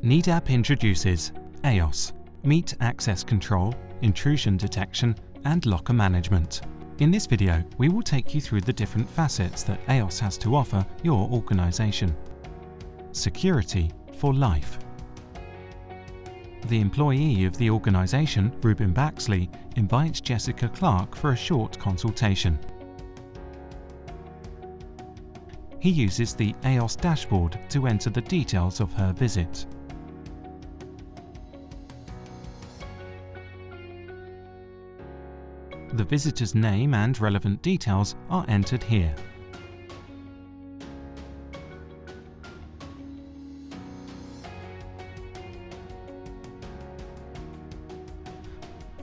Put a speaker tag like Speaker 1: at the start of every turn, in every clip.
Speaker 1: NEDAP introduces AEOS, Meet Access Control, Intrusion Detection and Locker Management. In this video, we will take you through the different facets that AEOS has to offer your organization. Security for life. The employee of the organization, Ruben Baxley, invites Jessica Clark for a short consultation. He uses the AEOS dashboard to enter the details of her visit. The visitor's name and relevant details are entered here.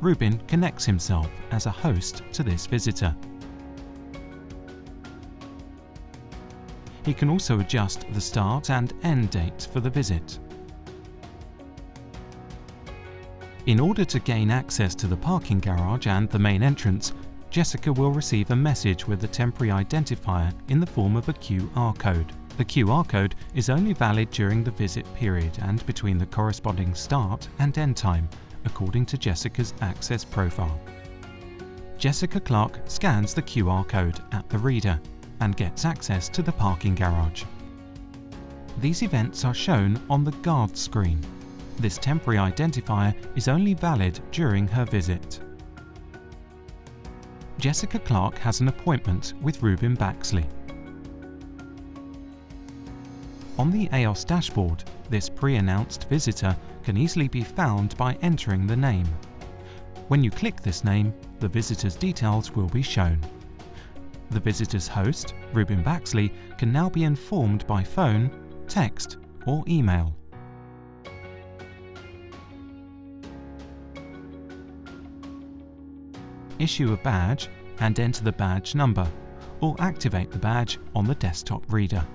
Speaker 1: Ruben connects himself as a host to this visitor. He can also adjust the start and end date for the visit. In order to gain access to the parking garage and the main entrance, Jessica will receive a message with a temporary identifier in the form of a QR code. The QR code is only valid during the visit period and between the corresponding start and end time, according to Jessica's access profile. Jessica Clark scans the QR code at the reader and gets access to the parking garage. These events are shown on the guard screen. This temporary identifier is only valid during her visit. Jessica Clark has an appointment with Ruben Baxley. On the AEOS dashboard, this pre-announced visitor can easily be found by entering the name. When you click this name, the visitor's details will be shown. The visitor's host, Ruben Baxley, can now be informed by phone, text, or email. Issue a badge and enter the badge number, or activate the badge on the desktop reader.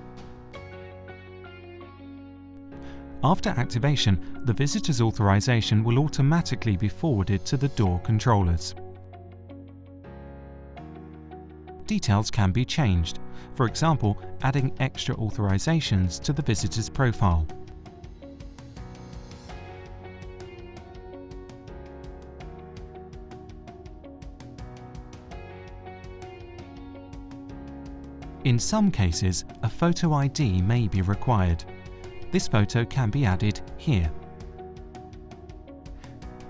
Speaker 1: After activation, the visitor's authorization will automatically be forwarded to the door controllers. Details can be changed, for example, adding extra authorizations to the visitor's profile. In some cases, a photo ID may be required. This photo can be added here.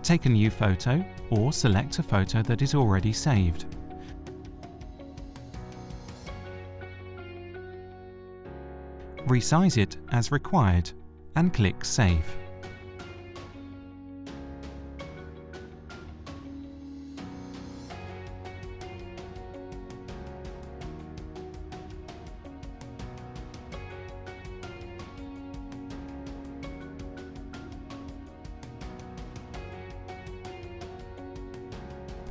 Speaker 1: Take a new photo or select a photo that is already saved. Resize it as required and click Save.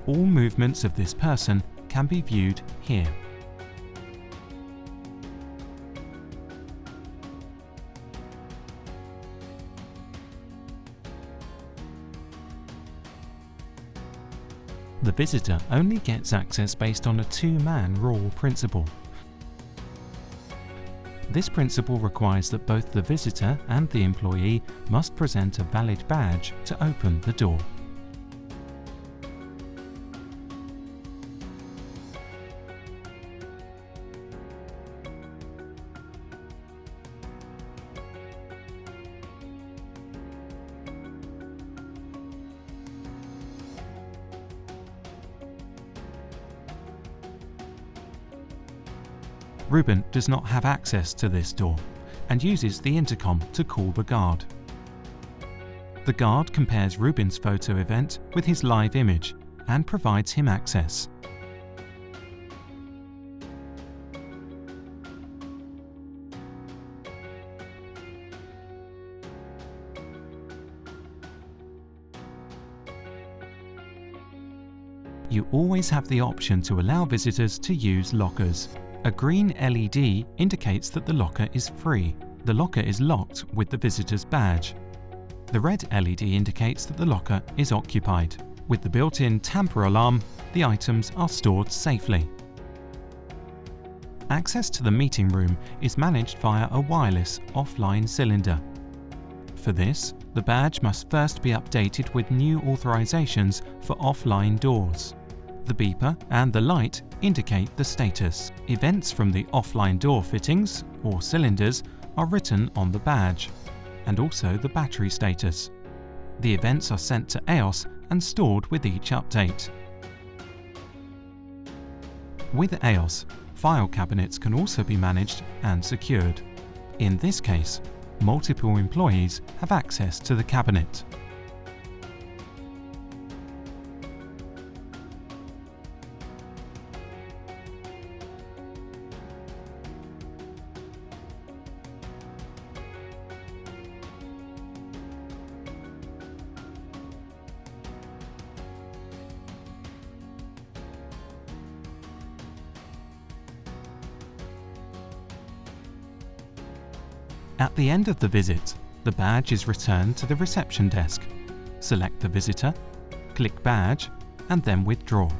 Speaker 1: All movements of this person can be viewed here. The visitor only gets access based on a two-man rule principle. This principle requires that both the visitor and the employee must present a valid badge to open the door. Ruben does not have access to this door and uses the intercom to call the guard. The guard compares Ruben's photo event with his live image and provides him access. You always have the option to allow visitors to use lockers. A green LED indicates that the locker is free. The locker is locked with the visitor's badge. The red LED indicates that the locker is occupied. With the built-in tamper alarm, the items are stored safely. Access to the meeting room is managed via a wireless offline cylinder. For this, the badge must first be updated with new authorizations for offline doors. The beeper and the light indicate the status. Events from the offline door fittings or cylinders are written on the badge, and also the battery status. The events are sent to AEOS and stored with each update. With AEOS, file cabinets can also be managed and secured. In this case, multiple employees have access to the cabinet. At the end of the visit, the badge is returned to the reception desk. Select the visitor, click Badge, and then Withdraw.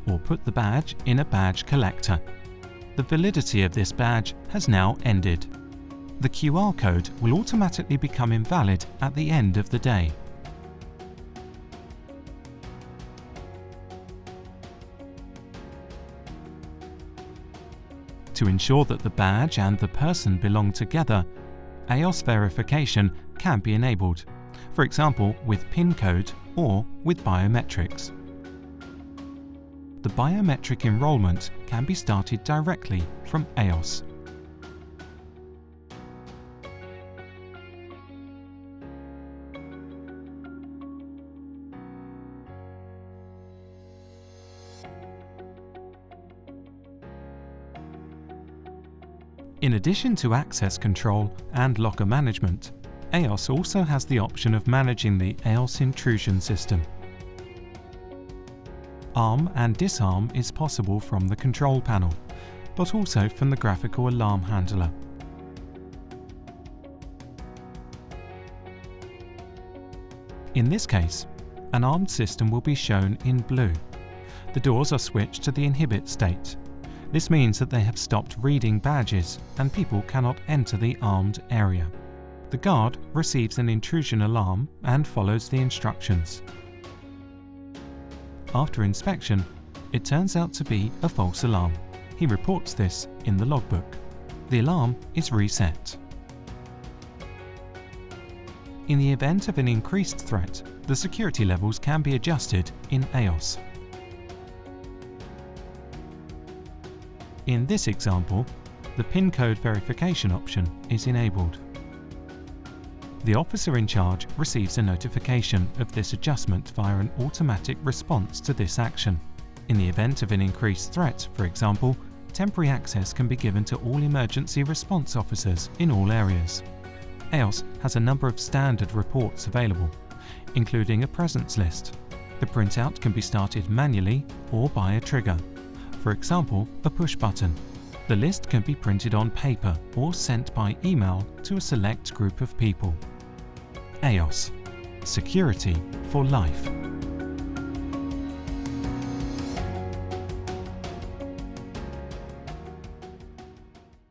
Speaker 1: Or put the badge in a badge collector. The validity of this badge has now ended. The QR code will automatically become invalid at the end of the day. To ensure that the badge and the person belong together, AEOS verification can be enabled, for example with PIN code or with biometrics. The biometric enrolment can be started directly from AEOS. In addition to access control and locker management, AEOS also has the option of managing the AEOS intrusion system. Arm and disarm is possible from the control panel, but also from the graphical alarm handler. In this case, an armed system will be shown in blue. The doors are switched to the inhibit state. This means that they have stopped reading badges and people cannot enter the armed area. The guard receives an intrusion alarm and follows the instructions. After inspection, it turns out to be a false alarm. He reports this in the logbook. The alarm is reset. In the event of an increased threat, the security levels can be adjusted in AEOS. In this example, the PIN code verification option is enabled. The officer in charge receives a notification of this adjustment via an automatic response to this action. In the event of an increased threat, for example, temporary access can be given to all emergency response officers in all areas. AEOS has a number of standard reports available, including a presence list. The printout can be started manually or by a trigger. For example, a push button. The list can be printed on paper or sent by email to a select group of people. AEOS. Security for life.